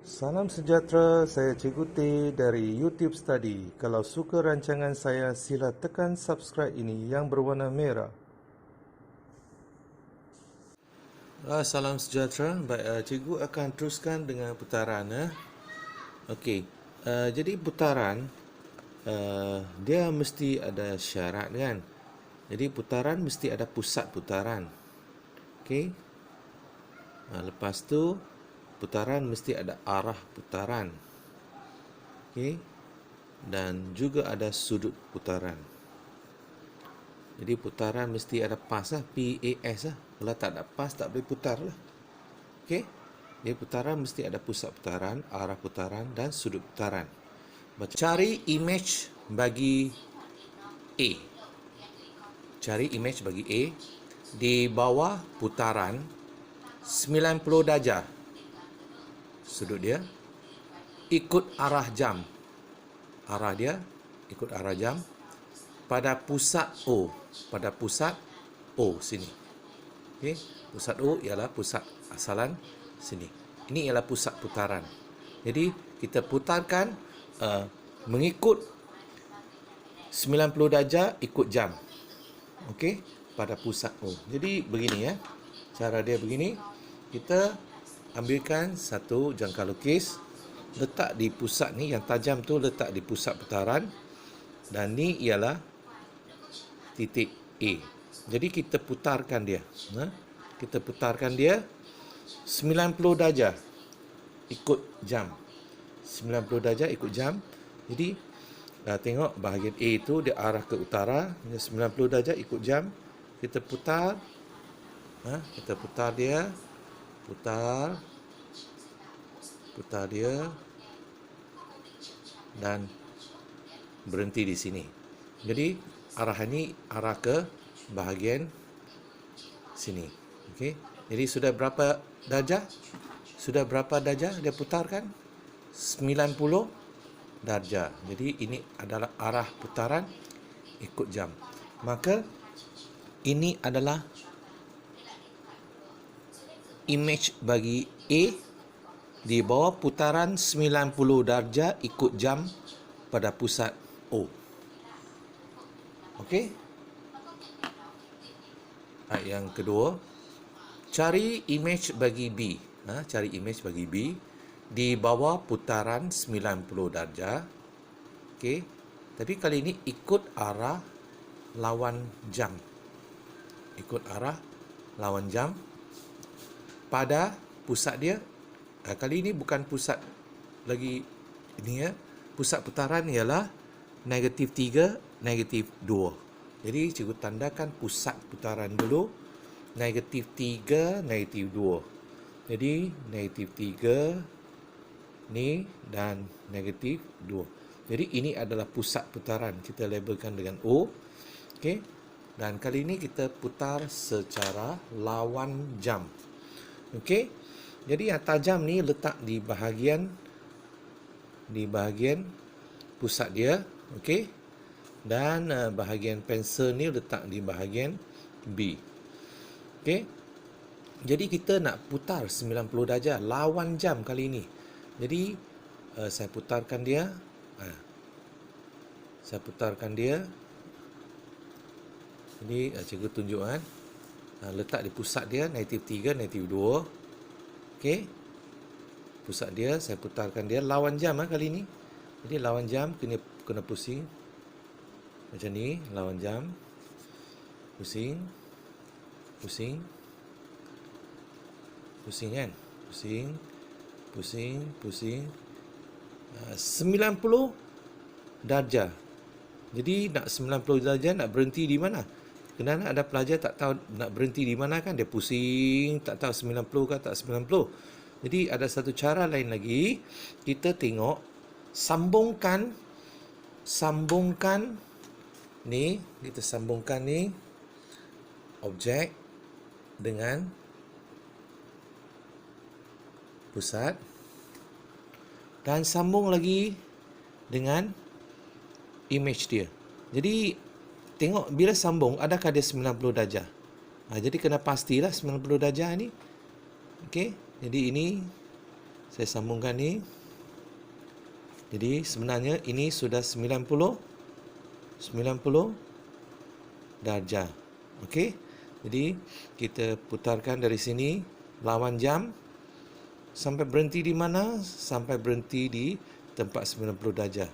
Salam sejahtera, saya Cikgu T dari YouTube Study. Kalau suka rancangan saya, sila tekan subscribe ini yang berwarna merah. Salam sejahtera. Baik, Cikgu akan teruskan dengan putaran. Okey, jadi putaran dia mesti ada syarat kan. Jadi putaran mesti ada pusat putaran. Okey. Lepas tu putaran mesti ada arah putaran. Okey. Dan juga ada sudut putaran. Jadi putaran mesti ada pas lah, PAS lah. Kalau tak ada pas tak boleh putar lah. Okey. Jadi putaran mesti ada pusat putaran, arah putaran dan sudut putaran. Cari image bagi A. Cari image bagi A di bawah putaran 90 darjah. Sudut dia ikut arah jam. Arah dia ikut arah jam pada pusat O. Pada pusat O sini. Okey, pusat O ialah pusat asalan sini. Ini ialah pusat putaran. Jadi kita putarkan mengikut 90 darjah ikut jam. Okey, pada pusat O. Jadi begini ya. Cara dia begini. Kita ambilkan satu jangka lukis, letak di pusat ni, yang tajam tu letak di pusat putaran, dan ni ialah titik A. Jadi kita putarkan dia. Kita putarkan dia 90 darjah ikut jam. 90 darjah ikut jam. Jadi tengok bahagian A itu dia arah ke utara, 90 darjah ikut jam. Kita putar. Kita putar dia. Putar dia dan berhenti di sini. Jadi arah ini arah ke bahagian sini. Okey. Jadi sudah berapa darjah? Sudah berapa darjah dia putarkan? 90 darjah. Jadi ini adalah arah putaran ikut jam. Maka ini adalah image bagi A di bawah putaran 90 darjah ikut jam pada pusat O. Okey. Yang kedua, cari image bagi B. Cari image bagi B di bawah putaran 90 darjah. Okey. Tapi kali ini ikut arah lawan jam. Ikut arah lawan jam pada pusat dia. Kali ini bukan pusat lagi ini ya. Pusat putaran ialah -3, -2. Jadi cikgu tandakan pusat putaran dulu, -3, -2. Jadi -3 ni dan -2. Jadi ini adalah pusat putaran. Kita labelkan dengan O. Okey. Dan kali ini kita putar secara lawan jam. Okey. Jadi yang tajam ni letak di bahagian pusat dia, okey. Dan bahagian pensel ni letak di bahagian B. Okey. Jadi kita nak putar 90 darjah lawan jam kali ini. Jadi saya putarkan dia. Saya putarkan dia. Jadi cikgu tunjukkan. Letak di pusat dia -3, -2. Okey. Pusat dia saya putarkan dia lawan jam kali ini. Jadi lawan jam kena pusing. Macam ni, lawan jam. Pusing. Pusing. Pusing kan? Pusing. 90 darjah. Jadi nak 90 darjah nak berhenti di mana? Kadang-kadang ada pelajar tak tahu nak berhenti di mana kan, dia pusing, tak tahu 90 ke tak 90. Jadi ada satu cara lain lagi, kita tengok sambungkan ni, kita sambungkan ni objek dengan pusat dan sambung lagi dengan image dia. Jadi tengok bila sambung, adakah dia 90 darjah? Jadi kena pastilah 90 darjah ni. Okey. Jadi ini Saya sambungkan ni. Jadi sebenarnya ini sudah 90 darjah. Okey. Jadi kita putarkan dari sini lawan jam sampai berhenti di mana? Sampai berhenti di tempat 90 darjah.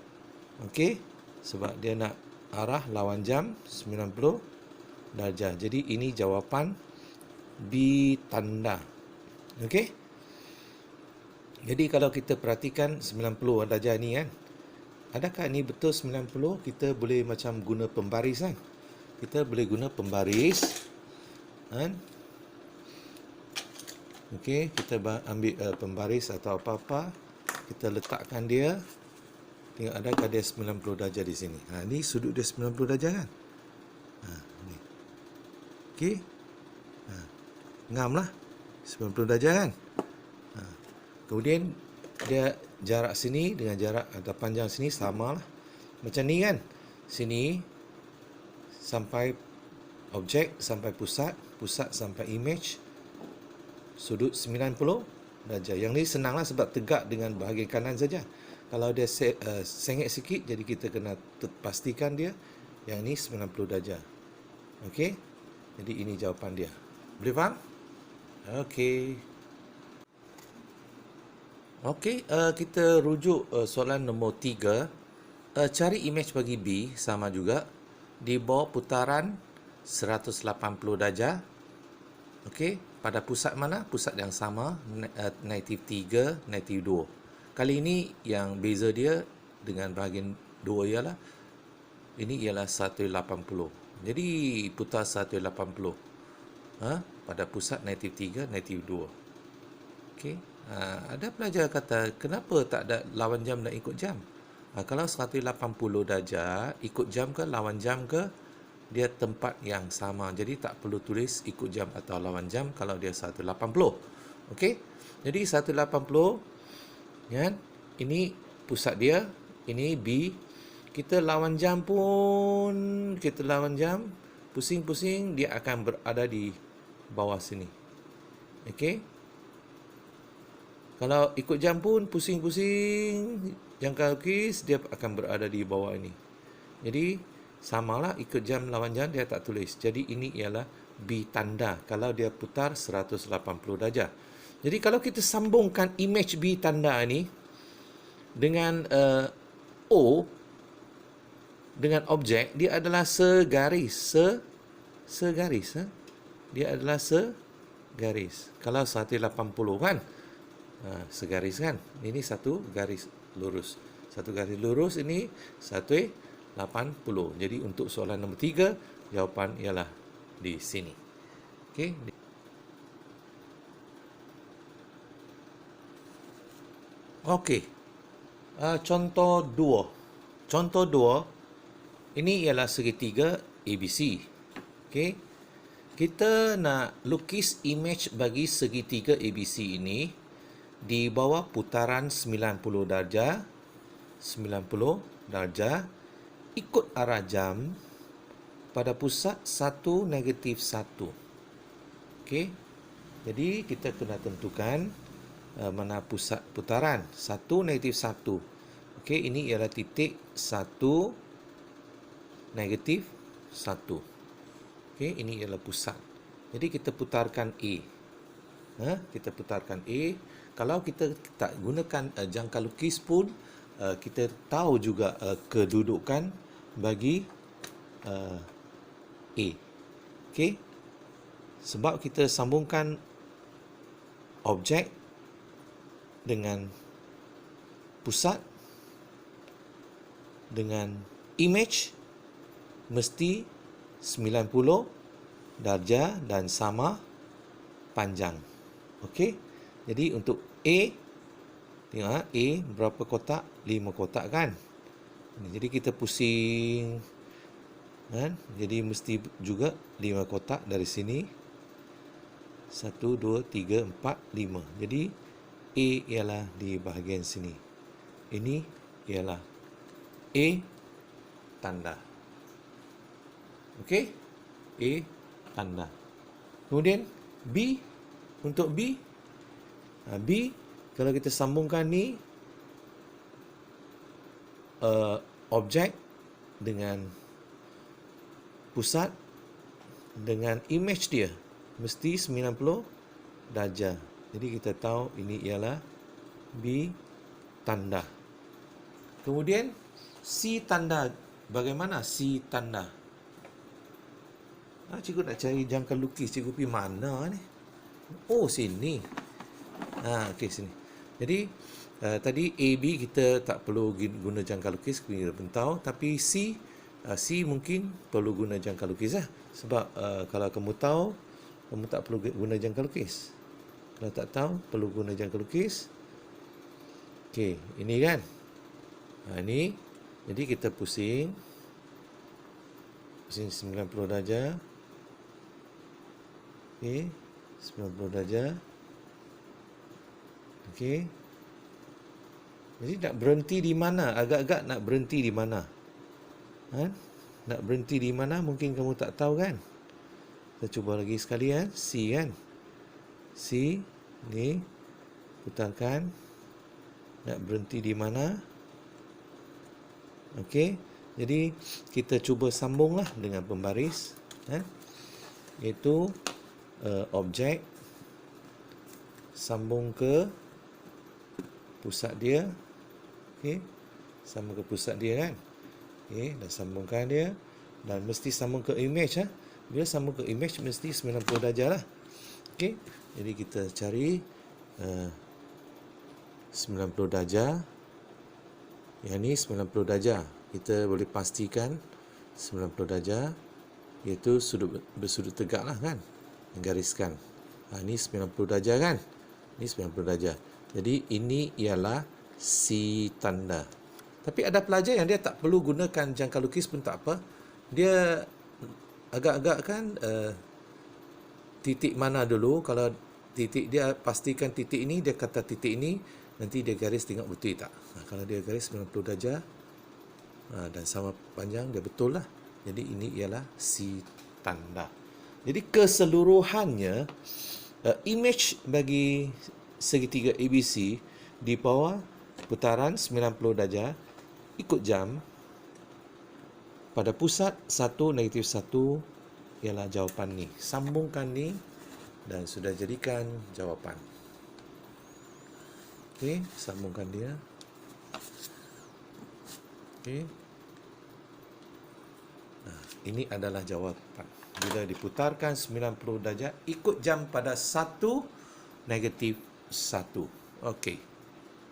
Okey. Sebab dia nak arah lawan jam 90 darjah. Jadi ini jawapan B tanda. Okey. Jadi kalau kita perhatikan 90 darjah ni kan. Adakah ini betul 90? Kita boleh macam guna pembaris kan? Kita boleh guna pembaris kan? Okey, kita ambil pembaris atau apa-apa, kita letakkan dia. Tengok adakah dia 90 darjah di sini. Ni sudut dia 90 darjah kan? Ni. Okey. Ngamlah 90 darjah kan? Kemudian dia jarak sini dengan jarak atau panjang sini sama lah. Macam ni kan? Sini sampai objek, sampai pusat, pusat sampai image, sudut 90 darjah. Yang ni senanglah sebab tegak dengan bahagian kanan saja. Kalau dia sengit sikit, jadi kita kena pastikan dia yang ni 90 darjah. Okey? Jadi ini jawapan dia. Boleh faham? Okey. Okey, kita rujuk soalan nombor 3. Cari image bagi B sama juga di bawah putaran 180 darjah. Okey, pada pusat mana? Pusat yang sama, negatif 3, negatif 2. Kali ini yang beza dia dengan bahagian 2 ialah ini ialah 180. Jadi putar 180. Pada pusat negatif 3, negatif 2. Okey. Ada pelajar kata, kenapa tak ada lawan jam dan ikut jam? Kalau 180 darjah, ikut jam ke lawan jam ke, dia tempat yang sama. Jadi tak perlu tulis ikut jam atau lawan jam kalau dia 180. Okey? Jadi 180, kan? Ini pusat dia, ini B. Kita lawan jam pun, kita lawan jam, pusing-pusing, dia akan berada di bawah sini. Okey? Kalau ikut jam pun pusing-pusing, jangka lukis, dia akan berada di bawah ini. Jadi samalah ikut jam lawan jam dia tak tulis. Jadi ini ialah B tanda kalau dia putar 180 darjah. Jadi kalau kita sambungkan image B tanda ini dengan O dengan objek, dia adalah segaris. Segaris. Dia adalah segaris. Kalau 180 kan? Segaris kan? Ini satu garis lurus. Satu garis lurus ini 180. Jadi untuk soalan nombor 3, jawapan ialah di sini. Okey. Okey. Contoh 2. Contoh 2 ini ialah segitiga ABC. Okey. Kita nak lukis image bagi segitiga ABC ini di bawah putaran 90 darjah, 90 darjah, ikut arah jam pada pusat 1, negatif 1. Okey. Jadi kita kena tentukan mana pusat putaran. 1, negatif 1. Okey, ini ialah titik 1, negatif 1. Okey, ini ialah pusat. Jadi kita putarkan A. Kita putarkan A. Kalau kita tak gunakan jangka lukis pun, kita tahu juga kedudukan bagi A. Okey. Sebab kita sambungkan objek dengan pusat dengan image mesti 90 darjah dan sama panjang. Okey. Jadi untuk A, tengok A berapa kotak? 5 kotak kan? Jadi kita pusing kan? Jadi mesti juga 5 kotak dari sini. 1, 2, 3, 4, 5. Jadi A ialah di bahagian sini. Ini ialah A tanda. Okey? A tanda. Kemudian B, untuk B Kalau kita sambungkan ni objek dengan pusat dengan image dia mesti 90 darjah. Jadi kita tahu ini ialah B tanda. Kemudian C tanda. Bagaimana C tanda? Cikgu nak cari jangka lukis. Cikgu pergi mana ni? Oh, sini. Okey, sini. Jadi tadi AB kita tak perlu guna jangka lukis, kita pun tahu. Tapi C mungkin perlu guna jangka lukis lah. Sebab kalau kamu tahu, kamu tak perlu guna jangka lukis. Kalau tak tahu, perlu guna jangka lukis. Okey, ini kan. Ini. Jadi kita pusing 90 darjah. Okey, 90 darjah. Okey. Jadi nak berhenti di mana? Agak-agak nak berhenti di mana? Nak berhenti di mana? Mungkin kamu tak tahu kan? Kita cuba lagi sekali kan? C kan? C. Ni. Putarkan. Nak berhenti di mana? Okey. Jadi kita cuba sambunglah dengan pembaris. Iaitu objek. Sambung ke pusat dia. Okey. Sambung ke pusat dia kan? Okey, dah sambungkan dia. Dan mesti sambung ke image. Bila sambung ke image mesti 90 darjah lah. Okey. Jadi kita cari 90 darjah. Yang ni 90 darjah. Kita boleh pastikan 90 darjah iaitu bersudut tegak lah kan. Gariskan. Ini 90 darjah kan. Ini 90 darjah. Jadi ini ialah C tanda. Tapi ada pelajar yang dia tak perlu gunakan jangka lukis pun tak apa. Dia agak-agak kan titik mana dulu. Kalau titik dia pastikan titik ini, dia kata titik ini, nanti dia garis tengok betul tak. Kalau dia garis 90 darjah dan sama panjang, dia betul lah. Jadi ini ialah C tanda. Jadi keseluruhannya image bagi segitiga ABC di bawah putaran 90 darjah ikut jam pada pusat 1, -1 ialah jawapan ni. Sambungkan ni dan sudah jadikan jawapan. Okey, sambungkan dia. Okey. Ini adalah jawapan. Bila diputarkan 90 darjah ikut jam pada 1, -1. Okey.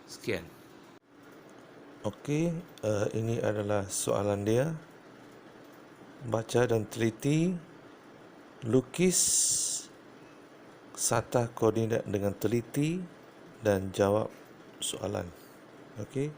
Sekian. Okey, ini adalah soalan dia. Baca dan teliti. Lukis satah koordinat dengan teliti dan jawab soalan. Okey.